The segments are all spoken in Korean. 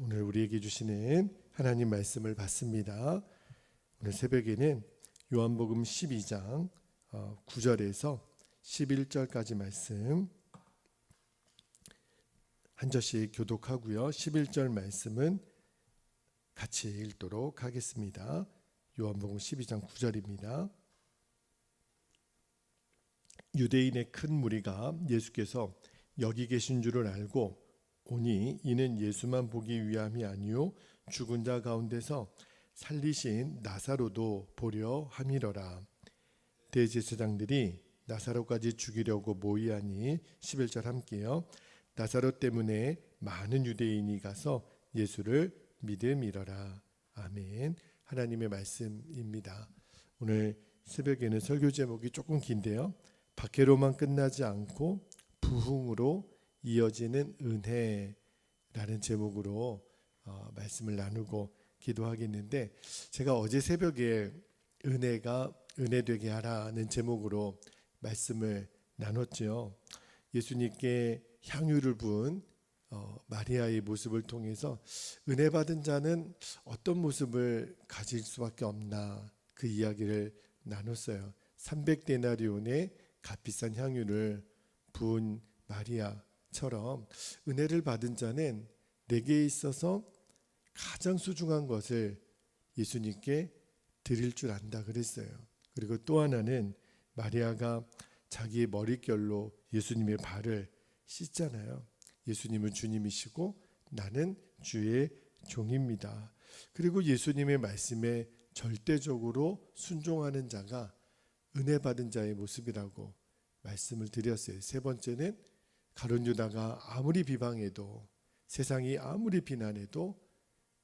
오늘 우리에게 주시는 하나님 말씀을 받습니다. 오늘 새벽에는 요한복음 12장 9절에서 11절까지 말씀 한 절씩 교독하고요. 11절 말씀은 같이 읽도록 하겠습니다. 요한복음 12장 9절입니다. 유대인의 큰 무리가 예수께서 여기 계신 줄을 알고 오니 이는 예수만 보기 위함이 아니요 죽은 자 가운데서 살리신 나사로도 보려 함이러라. 대제사장들이 나사로까지 죽이려고 모이하니 11절 함께요. 나사로 때문에 많은 유대인이 가서 예수를 믿음이러라. 아멘. 하나님의 말씀입니다. 오늘 새벽에는 설교 제목이 조금 긴데요. 박해로만 끝나지 않고 부흥으로 이어지는 은혜라는 제목으로 말씀을 나누고 기도하겠는데, 제가 어제 새벽에 은혜가 은혜되게 하라는 제목으로 말씀을 나눴죠. 예수님께 향유를 부은 마리아의 모습을 통해서 은혜 받은 자는 어떤 모습을 가질 수밖에 없나, 그 이야기를 나눴어요. 300데나리온의 값비싼 향유를 부은 마리아처럼 은혜를 받은 자는 내게 있어서 가장 소중한 것을 예수님께 드릴 줄 안다 그랬어요. 그리고 또 하나는 마리아가 자기의 머릿결로 예수님의 발을 씻잖아요. 예수님은 주님이시고 나는 주의 종입니다. 그리고 예수님의 말씀에 절대적으로 순종하는 자가 은혜 받은 자의 모습이라고 말씀을 드렸어요. 세 번째는 가룟 유다가 아무리 비방해도, 세상이 아무리 비난해도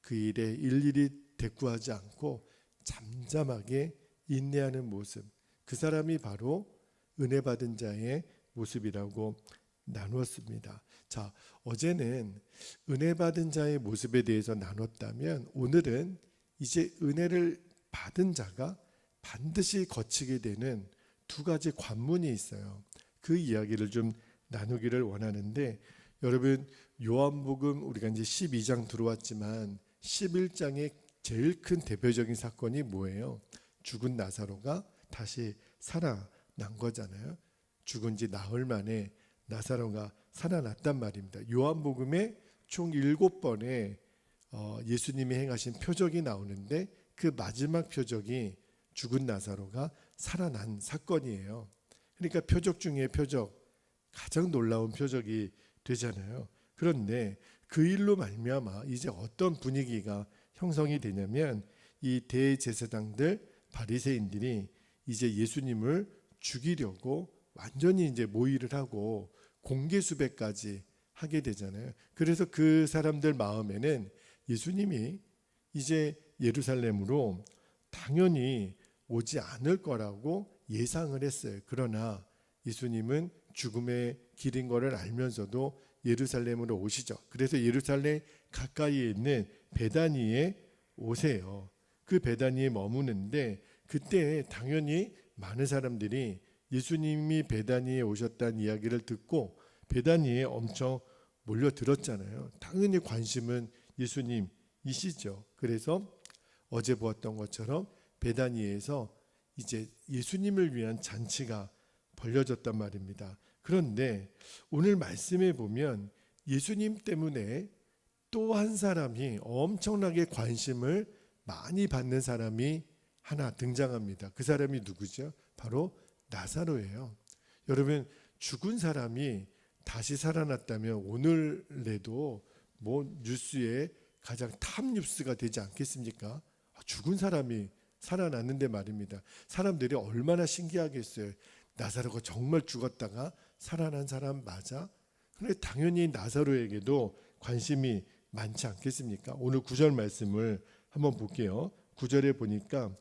그 일에 일일이 대꾸하지 않고 잠잠하게 인내하는 모습, 그 사람이 바로 은혜 받은 자의 모습이라고 나누었습니다. 자, 어제는 은혜 받은 자의 모습에 대해서 나눴다면, 오늘은 이제 은혜를 받은 자가 반드시 거치게 되는 두 가지 관문이 있어요. 그 이야기를 좀 나누기를 원하는데, 여러분 요한복음 우리가 이제 12장 들어왔지만 11장의 제일 큰 대표적인 사건이 뭐예요? 죽은 나사로가 다시 살아난 거잖아요. 죽은 지 나흘 만에 나사로가 살아났단 말입니다. 요한복음에 총 7번의 예수님이 행하신 표적이 나오는데, 그 마지막 표적이 죽은 나사로가 살아난 사건이에요. 그러니까 표적 중에 표적, 가장 놀라운 표적이 되잖아요. 그런데 그 일로 말미암아 이제 어떤 분위기가 형성이 되냐면, 이 대제사장들 바리새인들이 이제 예수님을 죽이려고 완전히 이제 모의를 하고 공개 수배까지 하게 되잖아요. 그래서 그 사람들 마음에는 예수님이 이제 예루살렘으로 당연히 오지 않을 거라고 예상을 했어요. 그러나 예수님은 죽음의 길인 것을 알면서도 예루살렘으로 오시죠. 그래서 예루살렘 가까이에 있는 베다니에 오세요. 그 베다니에 머무는데, 그때 당연히 많은 사람들이 예수님이 베다니에 오셨다는 이야기를 듣고 베다니에 엄청 몰려들었잖아요. 당연히 관심은 예수님이시죠. 그래서 어제 보았던 것처럼 베다니에서 이제 예수님을 위한 잔치가 벌려졌단 말입니다. 그런데 오늘 말씀에 보면 예수님 때문에 또 한 사람이, 엄청나게 관심을 많이 받는 사람이 하나 등장합니다. 그 사람이 누구죠? 바로 나사로예요. 여러분, 죽은 사람이 다시 살아났다면 오늘에도 뉴스에 가장 탑 뉴스가 되지 않겠습니까? 죽은 사람이 살아났는데 말입니다. 사람들이 얼마나 신기하겠어요. 나사로가 정말 죽었다가 살아난 사람 맞아? 그런데 당연히 나사로에게도 관심이 많지 않겠습니까? 오늘 9절 말씀을 한번 볼게요. 9절에 보니까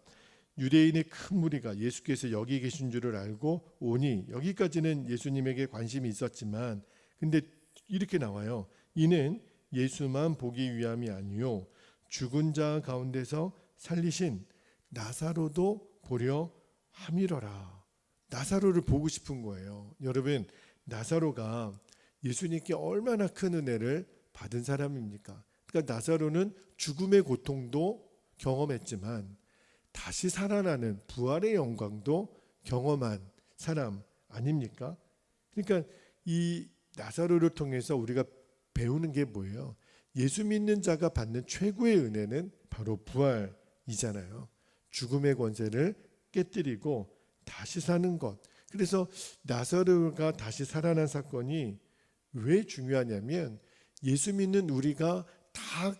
유대인의 큰 무리가 예수께서 여기 계신 줄을 알고 오니, 여기까지는 예수님에게 관심이 있었지만, 근데 이렇게 나와요. 이는 예수만 보기 위함이 아니요 죽은 자 가운데서 살리신 나사로도 보려 함이러라. 나사로를 보고 싶은 거예요. 여러분, 나사로가 예수님께 얼마나 큰 은혜를 받은 사람입니까? 그러니까 나사로는 죽음의 고통도 경험했지만 다시 살아나는 부활의 영광도 경험한 사람 아닙니까? 그러니까 이 나사로를 통해서 우리가 배우는 게 뭐예요? 예수 믿는 자가 받는 최고의 은혜는 바로 부활이잖아요. 죽음의 권세를 깨뜨리고 다시 사는 것. 그래서 나사로가 다시 살아난 사건이 왜 중요하냐면 예수 믿는 우리가 다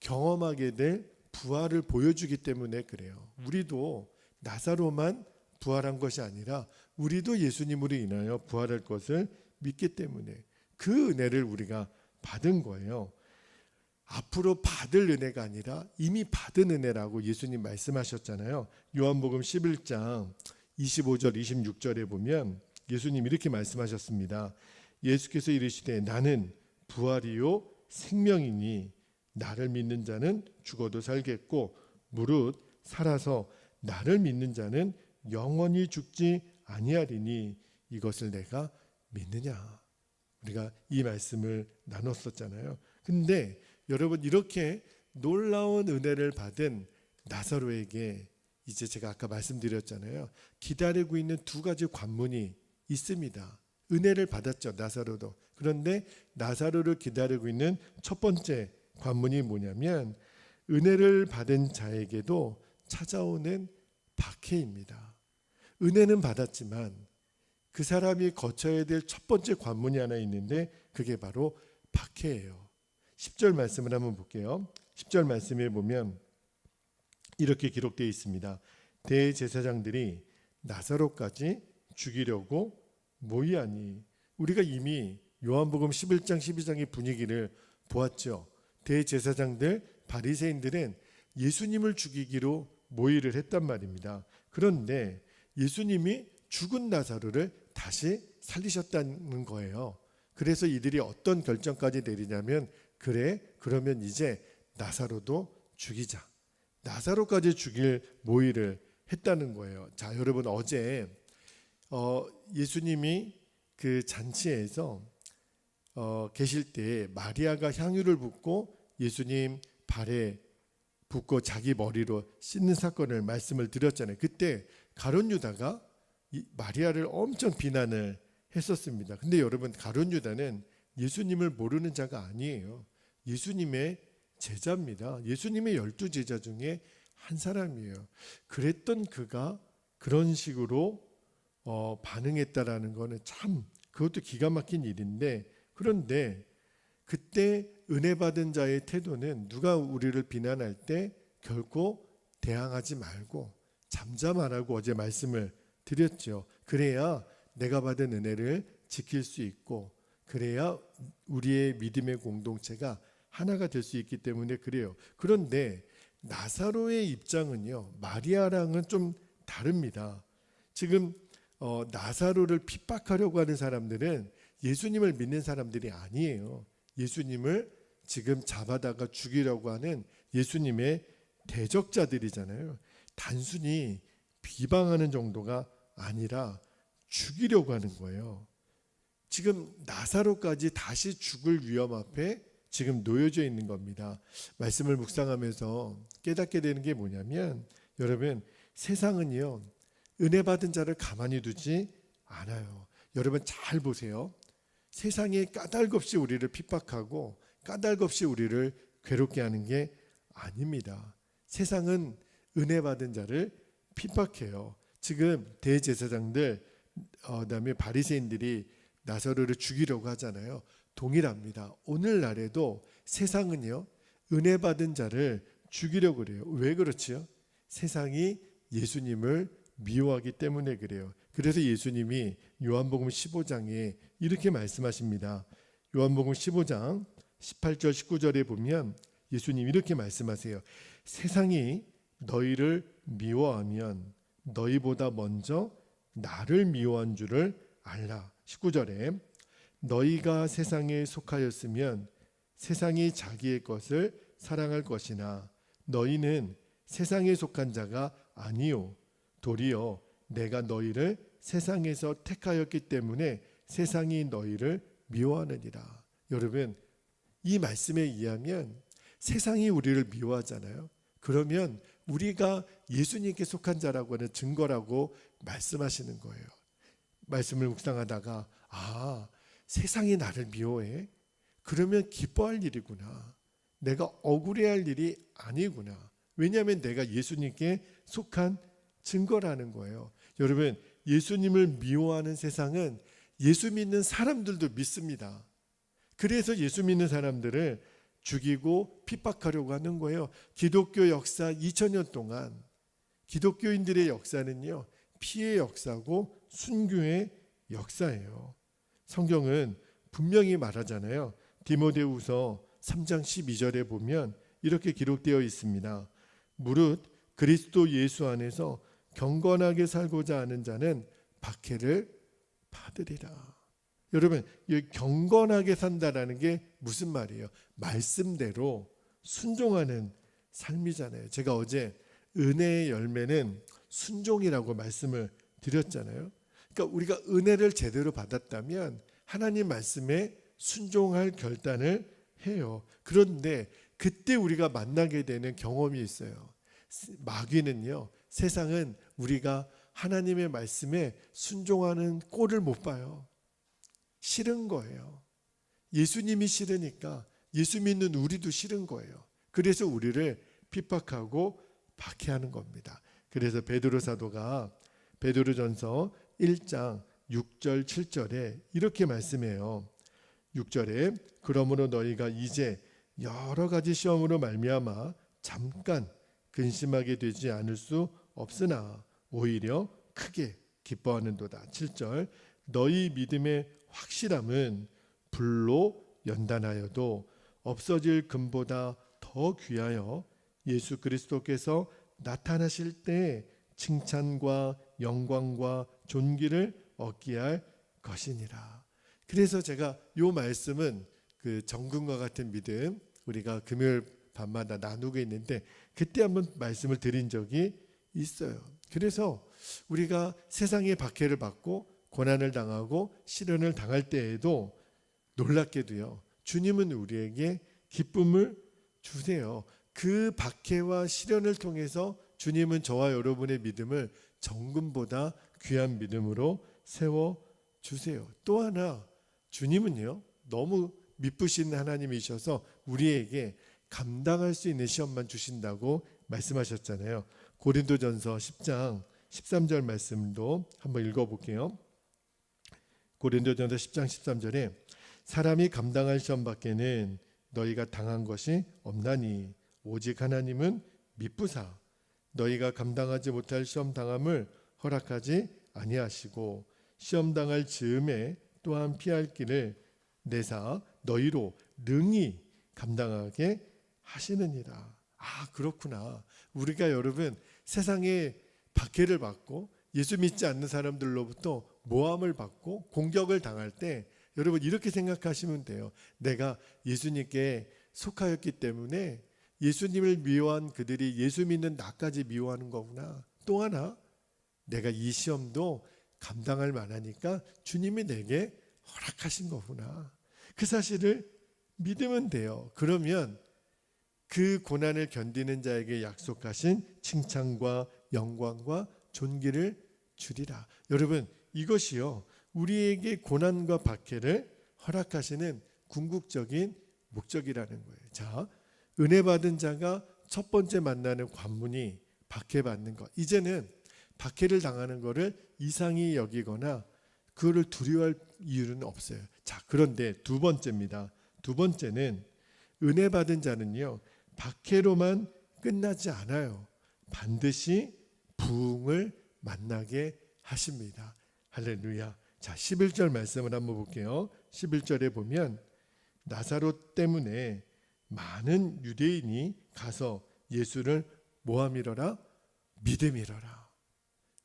경험하게 될 부활을 보여주기 때문에 그래요. 우리도 나사로만 부활한 것이 아니라 우리도 예수님으로 인하여 부활할 것을 믿기 때문에 그 은혜를 우리가 받은 거예요. 앞으로 받을 은혜가 아니라 이미 받은 은혜라고 예수님 말씀하셨잖아요. 요한복음 11장 25절 26절에 보면 예수님 이렇게 말씀하셨습니다. 예수께서 이르시되 나는 부활이요 생명이니 나를 믿는 자는 죽어도 살겠고 무릇 살아서 나를 믿는 자는 영원히 죽지 아니하리니 이것을 내가 믿느냐. 우리가 이 말씀을 나눴었잖아요. 근데 여러분 이렇게 놀라운 은혜를 받은 나사로에게 이제 제가 아까 말씀드렸잖아요. 기다리고 있는 두 가지 관문이 있습니다. 은혜를 받았죠, 나사로도. 그런데 나사로를 기다리고 있는 첫 번째 관문이 뭐냐면 은혜를 받은 자에게도 찾아오는 박해입니다. 은혜는 받았지만 그 사람이 거쳐야 될 첫 번째 관문이 하나 있는데 그게 바로 박해예요. 10절 말씀을 한번 볼게요. 10절 말씀에 보면 이렇게 기록되어 있습니다. 대제사장들이 나사로까지 죽이려고 모이하니. 우리가 이미 요한복음 11장 12장의 분위기를 보았죠. 대제사장들 바리새인들은 예수님을 죽이기로 모의를 했단 말입니다. 그런데 예수님이 죽은 나사로를 다시 살리셨다는 거예요. 그래서 이들이 어떤 결정까지 내리냐면 그래 그러면 이제 나사로도 죽이자. 나사로까지 죽일 모의를 했다는 거예요. 자, 여러분 어제 예수님이 그 잔치에서 계실 때 마리아가 향유를 붓고 예수님 발에 붓고 자기 머리로 씻는 사건을 말씀을 드렸잖아요. 그때 가룟 유다가 마리아를 엄청 비난을 했었습니다. 근데 여러분 가룟 유다는 예수님을 모르는 자가 아니에요. 예수님의 제자입니다. 예수님의 12제자 중에 한 사람이에요. 그랬던 그가 그런 식으로 반응했다라는 거는 참 그것도 기가 막힌 일인데, 그런데 그때 은혜 받은 자의 태도는 누가 우리를 비난할 때 결코 대항하지 말고 잠잠하라고 어제 말씀을 드렸죠. 그래야 내가 받은 은혜를 지킬 수 있고 그래야 우리의 믿음의 공동체가 하나가 될 수 있기 때문에 그래요. 그런데 나사로의 입장은요, 마리아랑은 좀 다릅니다. 지금 나사로를 핍박하려고 하는 사람들은 예수님을 믿는 사람들이 아니에요. 예수님을 지금 잡아다가 죽이려고 하는 예수님의 대적자들이잖아요. 단순히 비방하는 정도가 아니라 죽이려고 하는 거예요. 지금 나사로까지 다시 죽을 위험 앞에 지금 놓여져 있는 겁니다. 말씀을 묵상하면서 깨닫게 되는 게 뭐냐면, 여러분 세상은요 은혜 받은 자를 가만히 두지 않아요. 여러분 잘 보세요. 세상이 까닭없이 우리를 핍박하고 까닭없이 우리를 괴롭게 하는 게 아닙니다. 세상은 은혜 받은 자를 핍박해요. 지금 대제사장들 그다음에 바리새인들이 나사로를 죽이려고 하잖아요. 동일합니다. 오늘날에도 세상은요 은혜 받은 자를 죽이려고 그래요. 왜 그렇지요? 세상이 예수님을 미워하기 때문에 그래요. 그래서 예수님이 요한복음 15장에 이렇게 말씀하십니다. 요한복음 15장 18절 19절에 보면 예수님 이렇게 말씀하세요. 세상이 너희를 미워하면 너희보다 먼저 나를 미워한 줄을 알라. 19절에 너희가 세상에 속하였으면 세상이 자기의 것을 사랑할 것이나 너희는 세상에 속한 자가 아니요 도리어 내가 너희를 세상에서 택하였기 때문에 세상이 너희를 미워하느니라. 여러분 이 말씀에 의하면 세상이 우리를 미워하잖아요. 그러면 우리가 예수님께 속한 자라고 하는 증거라고 말씀하시는 거예요. 말씀을 묵상하다가 세상이 나를 미워해? 그러면 기뻐할 일이구나. 내가 억울해할 일이 아니구나. 왜냐하면 내가 예수님께 속한 증거라는 거예요. 여러분, 예수님을 미워하는 세상은 예수 믿는 사람들도 믿습니다. 그래서 예수 믿는 사람들을 죽이고 핍박하려고 하는 거예요. 기독교 역사 2000년 동안 기독교인들의 역사는요, 피의 역사고 순교의 역사예요. 성경은 분명히 말하잖아요. 디모데후서 3장 12절에 보면 이렇게 기록되어 있습니다. 무릇 그리스도 예수 안에서 경건하게 살고자 하는 자는 박해를 받으리라. 여러분, 이 경건하게 산다라는 게 무슨 말이에요? 말씀대로 순종하는 삶이잖아요. 제가 어제 은혜의 열매는 순종이라고 말씀을 드렸잖아요. 그러니까 우리가 은혜를 제대로 받았다면 하나님 말씀에 순종할 결단을 해요. 그런데 그때 우리가 만나게 되는 경험이 있어요. 마귀는요, 세상은 우리가 하나님의 말씀에 순종하는 꼴을 못 봐요. 싫은 거예요. 예수님이 싫으니까 예수 믿는 우리도 싫은 거예요. 그래서 우리를 핍박하고 박해하는 겁니다. 그래서 베드로 사도가 베드로전서 1장 6절 7절에 이렇게 말씀해요. 6절에 그러므로 너희가 이제 여러 가지 시험으로 말미암아 잠깐 근심하게 되지 않을 수 없으나 오히려 크게 기뻐하는도다. 7절 너희 믿음의 확실함은 불로 연단하여도 없어질 금보다 더 귀하여 예수 그리스도께서 나타나실 때 칭찬과 영광과 존귀를 얻게 할 것이니라. 그래서 제가 이 말씀은 그 정금과 같은 믿음 우리가 금요일 밤마다 나누고 있는데 그때 한번 말씀을 드린 적이 있어요. 그래서 우리가 세상의 박해를 받고 고난을 당하고 시련을 당할 때에도 놀랍게도요, 주님은 우리에게 기쁨을 주세요. 그 박해와 시련을 통해서 주님은 저와 여러분의 믿음을 정금보다 귀한 믿음으로 세워주세요. 또 하나, 주님은요, 너무 미쁘신 하나님이셔서 우리에게 감당할 수 있는 시험만 주신다고 말씀하셨잖아요. 고린도전서 10장 13절 말씀도 한번 읽어볼게요. 고린도전서 10장 13절에 사람이 감당할 시험 밖에는 너희가 당한 것이 없나니 오직 하나님은 미쁘사 너희가 감당하지 못할 시험 당함을 허락하지 아니하시고 시험 당할 즈음에 또한 피할 길을 내사 너희로 능히 감당하게 하시느니라. 그렇구나. 우리가 여러분 세상에 박해를 받고 예수 믿지 않는 사람들로부터 모함을 받고 공격을 당할 때 여러분 이렇게 생각하시면 돼요. 내가 예수님께 속하였기 때문에 예수님을 미워한 그들이 예수 믿는 나까지 미워하는 거구나. 또 하나, 내가 이 시험도 감당할 만하니까 주님이 내게 허락하신 거구나. 그 사실을 믿으면 돼요. 그러면 그 고난을 견디는 자에게 약속하신 칭찬과 영광과 존귀를 주리라. 여러분, 이것이요, 우리에게 고난과 박해를 허락하시는 궁극적인 목적이라는 거예요. 자, 은혜 받은 자가 첫 번째 만나는 관문이 박해받는 것. 이제는 박해를 당하는 것을 이상히 여기거나 그거를 두려워할 이유는 없어요. 자, 그런데 두 번째입니다. 두 번째는 은혜 받은 자는요, 박해로만 끝나지 않아요. 반드시 부흥을 만나게 하십니다. 할렐루야. 자, 11절 말씀을 한번 볼게요. 11절에 보면 나사로 때문에 많은 유대인이 가서 예수를 뭐함이러라? 믿음이러라.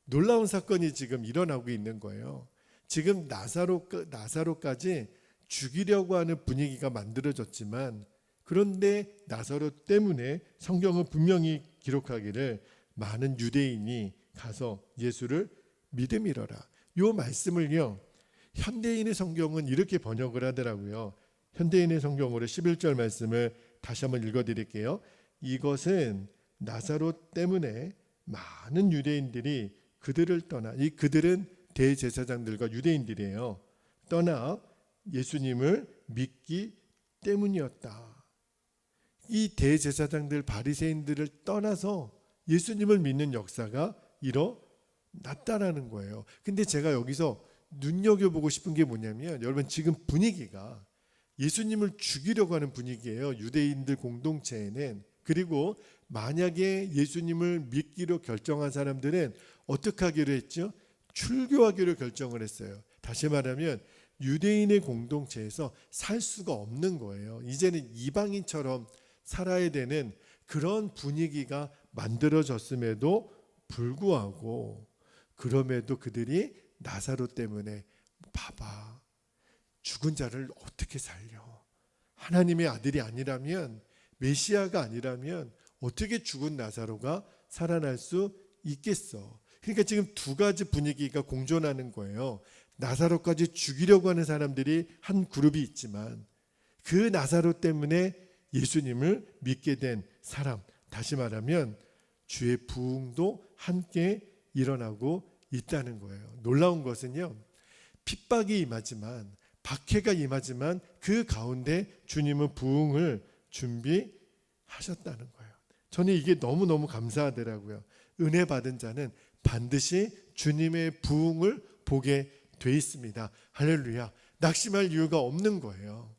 놀라운 사건이 지금 일어나고 있는 거예요. 지금 나사로까지 죽이려고 하는 분위기가 만들어졌지만 그런데 나사로 때문에 성경은 분명히 기록하기를 많은 유대인이 가서 예수를 믿음이러라. 이 말씀을요, 현대인의 성경은 이렇게 번역을 하더라고요. 현대인의 성경으로 11절 말씀을 다시 한번 읽어드릴게요. 이것은 나사로 때문에 많은 유대인들이 그들을 떠나, 이 그들은 대제사장들과 유대인들이에요. 떠나 예수님을 믿기 때문이었다. 이 대제사장들 바리새인들을 떠나서 예수님을 믿는 역사가 일어났다라는 거예요. 근데 제가 여기서 눈여겨보고 싶은 게 뭐냐면, 여러분 지금 분위기가 예수님을 죽이려고 하는 분위기예요. 유대인들 공동체에는. 그리고 만약에 예수님을 믿기로 결정한 사람들은 어떻게 하기로 했죠? 출교하기로 결정을 했어요. 다시 말하면 유대인의 공동체에서 살 수가 없는 거예요. 이제는 이방인처럼 살아야 되는 그런 분위기가 만들어졌음에도 불구하고, 그럼에도 그들이 나사로 때문에, 봐봐, 죽은 자를 어떻게 살려? 하나님의 아들이 아니라면, 메시아가 아니라면 어떻게 죽은 나사로가 살아날 수 있겠어? 그러니까 지금 두 가지 분위기가 공존하는 거예요. 나사로까지 죽이려고 하는 사람들이 한 그룹이 있지만, 그 나사로 때문에 예수님을 믿게 된 사람, 다시 말하면 주의 부흥도 함께 일어나고 있다는 거예요. 놀라운 것은요, 핍박이 임하지만, 박해가 임하지만 그 가운데 주님은 부흥을 준비하셨다는 거예요. 저는 이게 너무너무 감사하더라고요. 은혜 받은 자는 반드시 주님의 부흥을 보게 돼 있습니다. 할렐루야. 낙심할 이유가 없는 거예요.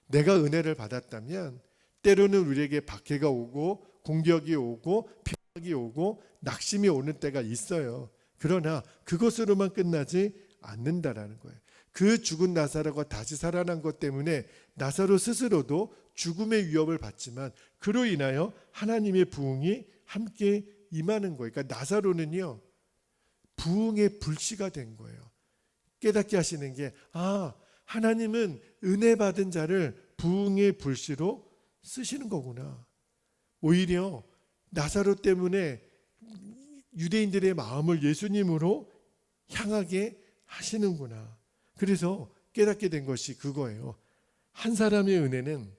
내가 은혜를 받았다면 때로는 우리에게 박해가 오고 공격이 오고 핍박이 오고 낙심이 오는 때가 있어요. 그러나 그것으로만 끝나지 않는다라는 거예요. 그 죽은 나사로가 다시 살아난 것 때문에 나사로 스스로도 죽음의 위협을 받지만 그로 인하여 하나님의 부흥이 함께 임하는 거예요. 그러니까 나사로는요, 부흥의 불씨가 된 거예요. 깨닫게 하시는 게, 하나님은 은혜 받은 자를 부흥의 불씨로 쓰시는 거구나. 오히려 나사로 때문에 유대인들의 마음을 예수님으로 향하게 하시는구나. 그래서 깨닫게 된 것이 그거예요. 한 사람의 은혜는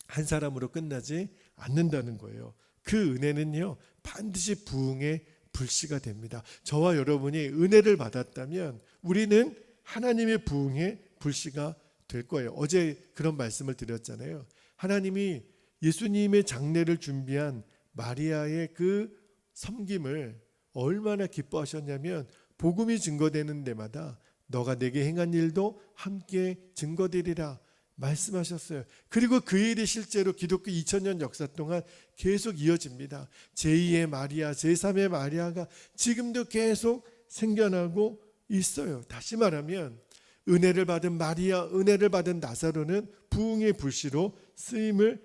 한 사람으로 끝나지 않는다는 거예요. 그 은혜는요, 반드시 부흥의 불씨가 됩니다. 저와 여러분이 은혜를 받았다면 우리는 하나님의 부흥의 불씨가 될 거예요. 어제 그런 말씀을 드렸잖아요. 하나님이 예수님의 장례를 준비한 마리아의 그 섬김을 얼마나 기뻐하셨냐면, 복음이 증거되는 데마다 너가 내게 행한 일도 함께 증거되리라 말씀하셨어요. 그리고 그 일이 실제로 기독교 2000년 역사 동안 계속 이어집니다. 제2의 마리아, 제3의 마리아가 지금도 계속 생겨나고 있어요. 다시 말하면 은혜를 받은 마리아, 은혜를 받은 나사로는 부흥의 불씨로 쓰임을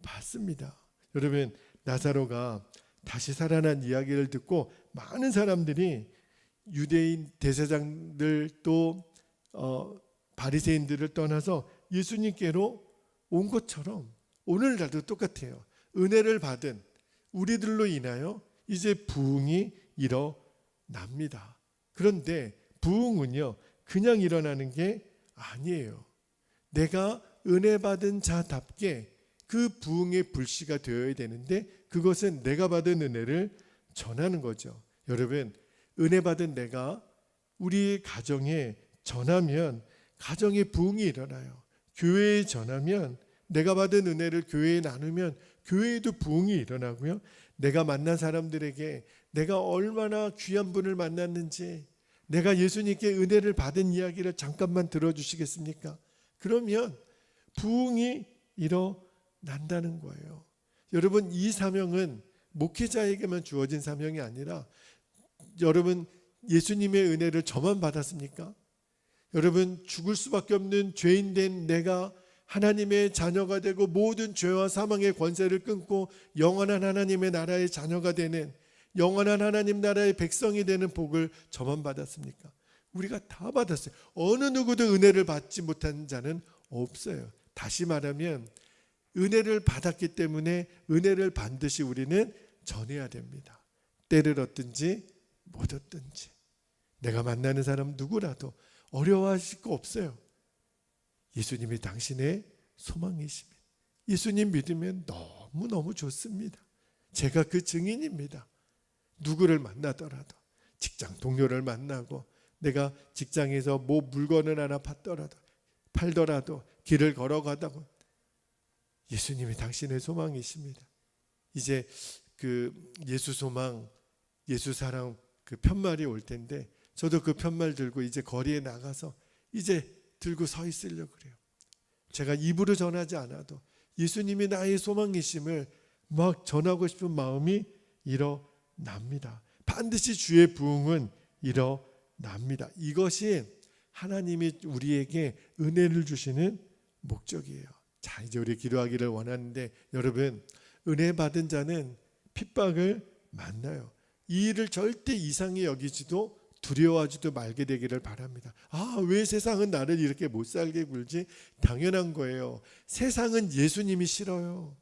받습니다. 여러분, 나사로가 다시 살아난 이야기를 듣고 많은 사람들이 유대인 대제사장들 또 바리새인들을 떠나서 예수님께로 온 것처럼 오늘날도 똑같아요. 은혜를 받은 우리들로 인하여 이제 부흥이 일어납니다. 그런데 부흥은요, 그냥 일어나는 게 아니에요. 내가 은혜 받은 자답게 그 부흥의 불씨가 되어야 되는데, 그것은 내가 받은 은혜를 전하는 거죠. 여러분, 은혜 받은 내가 우리 가정에 전하면 가정에 부흥이 일어나요. 교회에 전하면, 내가 받은 은혜를 교회에 나누면 교회에도 부흥이 일어나고요. 내가 만난 사람들에게 내가 얼마나 귀한 분을 만났는지, 내가 예수님께 은혜를 받은 이야기를 잠깐만 들어주시겠습니까? 그러면 부흥이 일어난다는 거예요. 여러분, 이 사명은 목회자에게만 주어진 사명이 아니라, 여러분 예수님의 은혜를 저만 받았습니까? 여러분, 죽을 수밖에 없는 죄인 된 내가 하나님의 자녀가 되고 모든 죄와 사망의 권세를 끊고 영원한 하나님의 나라의 자녀가 되는, 영원한 하나님 나라의 백성이 되는 복을 저만 받았습니까? 우리가 다 받았어요. 어느 누구도 은혜를 받지 못한 자는 없어요. 다시 말하면 은혜를 받았기 때문에 은혜를 반드시 우리는 전해야 됩니다. 때를 얻든지 못 얻든지. 내가 만나는 사람 누구라도 어려워하실 거 없어요. 예수님이 당신의 소망이십니다. 예수님 믿으면 너무너무 좋습니다. 제가 그 증인입니다. 누구를 만나더라도, 직장 동료를 만나고, 내가 직장에서 뭐 물건을 하나 팔더라도 길을 걸어가다가 예수님이 당신의 소망이십니다. 이제 그 예수 소망, 예수 사랑 그 편말이 올 텐데, 저도 그 편말 들고 이제 거리에 나가서 이제 들고 서 있으려고 그래요. 제가 입으로 전하지 않아도 예수님이 나의 소망이심을 막 전하고 싶은 마음이 일어납니다. 반드시 주의 부흥은 일어납니다. 이것이 하나님이 우리에게 은혜를 주시는 목적이에요. 자, 이제 우리 기도하기를 원하는데, 여러분, 은혜 받은 자는 핍박을 만나요. 이 일을 절대 이상히 여기지도 두려워하지도 말게 되기를 바랍니다. 왜 세상은 나를 이렇게 못 살게 굴지? 당연한 거예요. 세상은 예수님이 싫어요.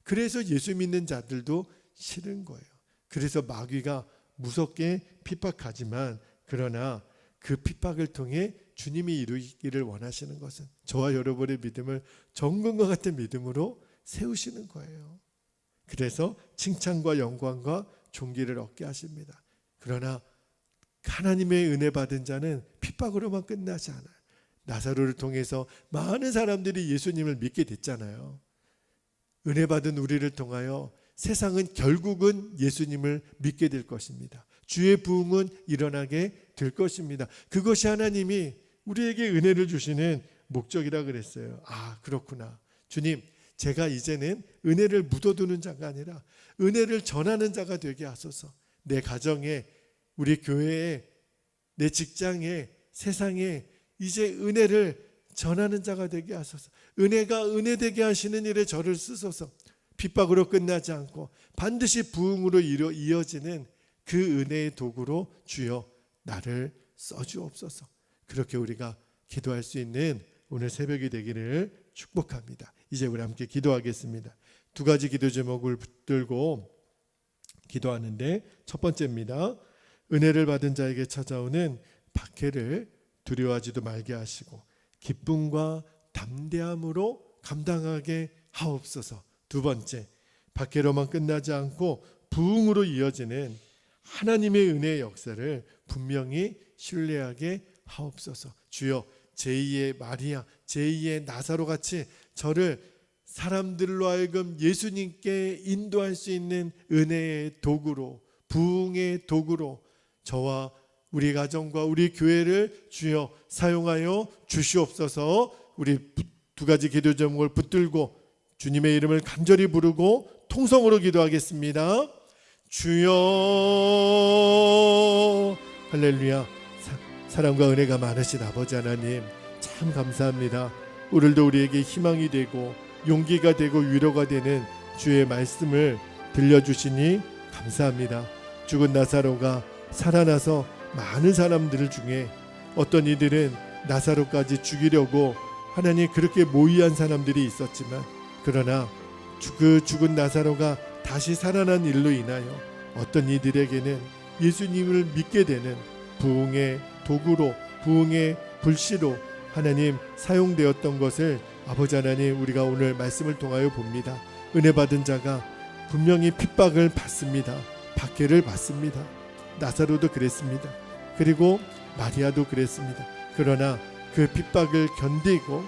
그래서 예수 믿는 자들도 싫은 거예요. 그래서 마귀가 무섭게 핍박하지만, 그러나 그 핍박을 통해 주님이 이루기를 원하시는 것은 저와 여러분의 믿음을 정금과 같은 믿음으로 세우시는 거예요. 그래서 칭찬과 영광과 존귀를 얻게 하십니다. 그러나 하나님의 은혜 받은 자는 핍박으로만 끝나지 않아요. 나사로를 통해서 많은 사람들이 예수님을 믿게 됐잖아요. 은혜 받은 우리를 통하여 세상은 결국은 예수님을 믿게 될 것입니다. 주의 부흥은 일어나게 될 것입니다. 그것이 하나님이 우리에게 은혜를 주시는 목적이라 그랬어요. 그렇구나. 주님, 제가 이제는 은혜를 묻어두는 자가 아니라 은혜를 전하는 자가 되게 하소서. 내 가정에, 우리 교회에, 내 직장에, 세상에 이제 은혜를 전하는 자가 되게 하소서. 은혜가 은혜되게 하시는 일에 저를 쓰소서. 핍박으로 끝나지 않고 반드시 부흥으로 이어지는 그 은혜의 도구로 주여 나를 써주옵소서. 그렇게 우리가 기도할 수 있는 오늘 새벽이 되기를 축복합니다. 이제 우리 함께 기도하겠습니다. 두 가지 기도 제목을 붙들고 기도하는데, 첫 번째입니다. 은혜를 받은 자에게 찾아오는 박해를 두려워하지도 말게 하시고 기쁨과 담대함으로 감당하게 하옵소서. 두 번째, 박해로만 끝나지 않고 부흥으로 이어지는 하나님의 은혜의 역사를 분명히 신뢰하게 하옵소서. 주여, 제2의 마리아, 제2의 나사로 같이 저를 사람들로 하여금 예수님께 인도할 수 있는 은혜의 도구로, 부흥의 도구로 저와 우리 가정과 우리 교회를 주여 사용하여 주시옵소서. 우리 두 가지 기도 제목을 붙들고 주님의 이름을 간절히 부르고 통성으로 기도하겠습니다. 주여, 할렐루야. 사랑과 은혜가 많으신 아버지 하나님, 참 감사합니다. 오늘도 우리에게 희망이 되고 용기가 되고 위로가 되는 주의 말씀을 들려주시니 감사합니다. 죽은 나사로가 살아나서 많은 사람들 중에 어떤 이들은 나사로까지 죽이려고 하나님 그렇게 모의한 사람들이 있었지만, 그러나 그 죽은 나사로가 다시 살아난 일로 인하여 어떤 이들에게는 예수님을 믿게 되는 부흥의 도구로, 부흥의 불씨로 하나님 사용되었던 것을 아버지 하나님 우리가 오늘 말씀을 통하여 봅니다. 은혜 받은 자가 분명히 핍박을 받습니다. 박해를 받습니다. 나사로도 그랬습니다. 그리고 마리아도 그랬습니다. 그러나 그 핍박을 견디고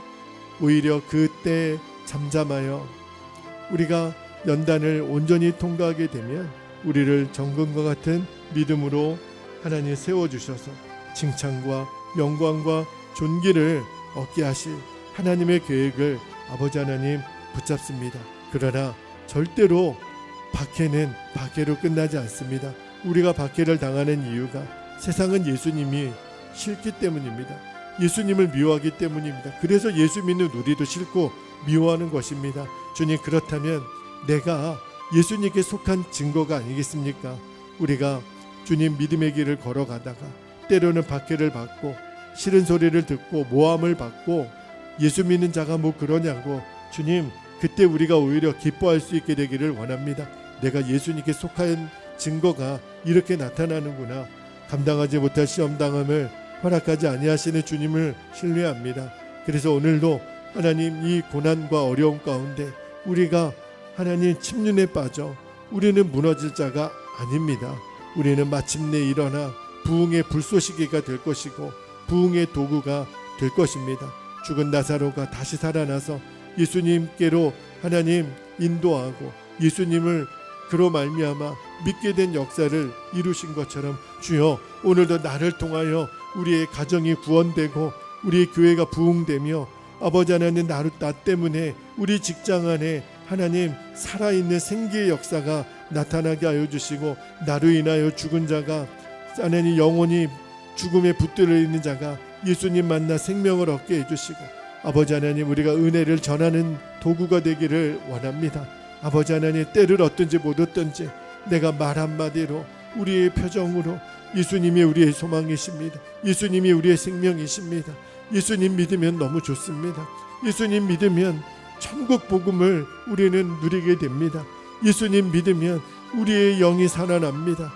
오히려 그때 잠잠하여 우리가 연단을 온전히 통과하게 되면 우리를 정금과 같은 믿음으로 하나님 세워주셔서 칭찬과 영광과 존귀를 얻게 하실 하나님의 계획을 아버지 하나님 붙잡습니다. 그러나 절대로 박해는 박해로 끝나지 않습니다. 우리가 박해를 당하는 이유가 세상은 예수님이 싫기 때문입니다. 예수님을 미워하기 때문입니다. 그래서 예수 믿는 우리도 싫고 미워하는 것입니다. 주님, 그렇다면 내가 예수님께 속한 증거가 아니겠습니까? 우리가 주님 믿음의 길을 걸어가다가 때로는 박해를 받고 싫은 소리를 듣고 모함을 받고 예수 믿는 자가 뭐 그러냐고, 주님, 그때 우리가 오히려 기뻐할 수 있게 되기를 원합니다. 내가 예수님께 속한 증거가 이렇게 나타나는구나. 감당하지 못할 시험당함을 허락하지 아니하시는 주님을 신뢰합니다. 그래서 오늘도 하나님 이 고난과 어려움 가운데 우리가 하나님 침륜에 빠져 우리는 무너질 자가 아닙니다. 우리는 마침내 일어나 부흥의 불쏘시개가 될 것이고 부흥의 도구가 될 것입니다. 죽은 나사로가 다시 살아나서 예수님께로 하나님 인도하고 예수님을 그로 말미암아 믿게 된 역사를 이루신 것처럼 주여 오늘도 나를 통하여 우리의 가정이 구원되고 우리의 교회가 부흥되며 아버지 하나님 나 때문에 우리 직장 안에 하나님 살아있는 생기의 역사가 나타나게 하여 주시고 나로 인하여 죽은 자가 하나님 영원히 죽음에 붙들려 있는 자가 예수님 만나 생명을 얻게 해주시고 아버지 하나님 우리가 은혜를 전하는 도구가 되기를 원합니다. 아버지 하나님 때를 얻든지 못 얻든지 내가 말 한마디로 우리의 표정으로 예수님이 우리의 소망이십니다. 예수님이 우리의 생명이십니다. 예수님 믿으면 너무 좋습니다. 예수님 믿으면 천국 복음을 우리는 누리게 됩니다. 예수님 믿으면 우리의 영이 살아납니다.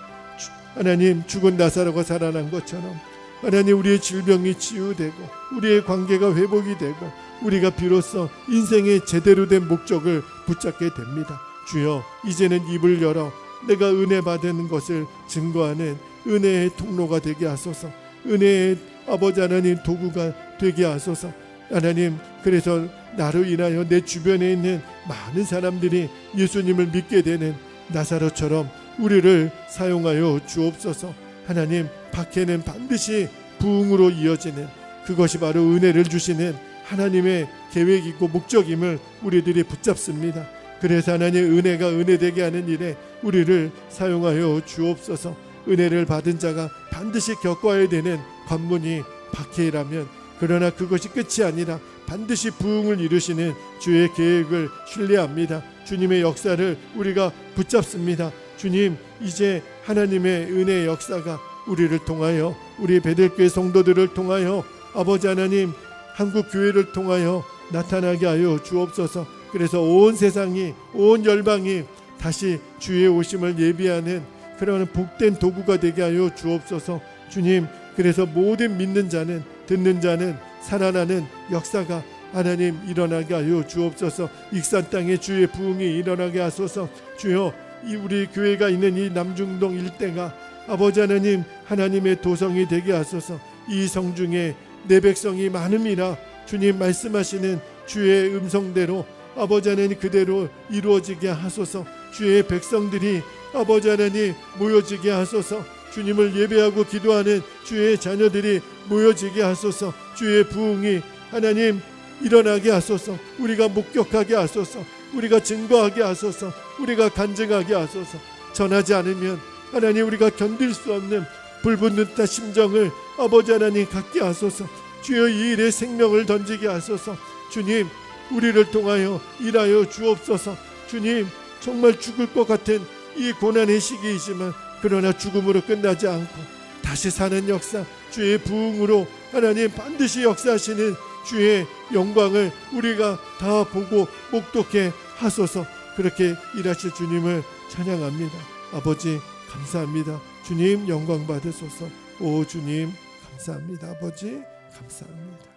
하나님 죽은 나사로가 살아난 것처럼 하나님 우리의 질병이 치유되고 우리의 관계가 회복이 되고 우리가 비로소 인생의 제대로 된 목적을 붙잡게 됩니다. 주여 이제는 입을 열어 내가 은혜 받은 것을 증거하는 은혜의 통로가 되게 하소서. 은혜의 아버지 하나님 도구가 되게 하소서. 하나님 그래서 나로 인하여 내 주변에 있는 많은 사람들이 예수님을 믿게 되는 나사로처럼 우리를 사용하여 주옵소서. 하나님 박해는 반드시 부흥으로 이어지는 그것이 바로 은혜를 주시는 하나님의 계획이고 목적임을 우리들이 붙잡습니다. 그래서 하나님 은혜가 은혜되게 하는 일에 우리를 사용하여 주옵소서. 은혜를 받은 자가 반드시 겪어야 되는 관문이 박해라면 그러나 그것이 끝이 아니라 반드시 부흥을 이루시는 주의 계획을 신뢰합니다. 주님의 역사를 우리가 붙잡습니다. 주님 이제 하나님의 은혜의 역사가 우리를 통하여 우리 베델교회 성도들을 통하여 아버지 하나님 한국 교회를 통하여 나타나게 하여 주옵소서. 그래서 온 세상이 온 열방이 다시 주의 오심을 예비하는 그런 복된 도구가 되게 하여 주옵소서. 주님 그래서 모든 믿는 자는 듣는 자는 살아나는 역사가 하나님 일어나게 하여 주옵소서. 익산 땅에 주의 부흥이 일어나게 하소서. 주여 이 우리 교회가 있는 이 남중동 일대가 아버지 하나님 하나님의 도성이 되게 하소서. 이 성 중에 내 백성이 많음이라 주님 말씀하시는 주의 음성대로 아버지 하나님 그대로 이루어지게 하소서. 주의 백성들이 아버지 하나님 모여지게 하소서. 주님을 예배하고 기도하는 주의 자녀들이 모여지게 하소서. 주의 부흥이 하나님 일어나게 하소서. 우리가 목격하게 하소서. 우리가 증거하게 하소서. 우리가 간증하게 하소서. 전하지 않으면 하나님 우리가 견딜 수 없는 불붙는 듯한 심정을 아버지 하나님 갖게 하소서. 주여 이 일에 생명을 던지게 하소서. 주님 우리를 통하여 일하여 주옵소서. 주님 정말 죽을 것 같은 이 고난의 시기이지만 그러나 죽음으로 끝나지 않고 다시 사는 역사 주의 부흥으로 하나님 반드시 역사하시는 주의 영광을 우리가 다 보고 목독해 하소서. 그렇게 일하실 주님을 찬양합니다. 아버지 감사합니다. 주님 영광 받으소서. 오 주님 감사합니다. 아버지 감사합니다.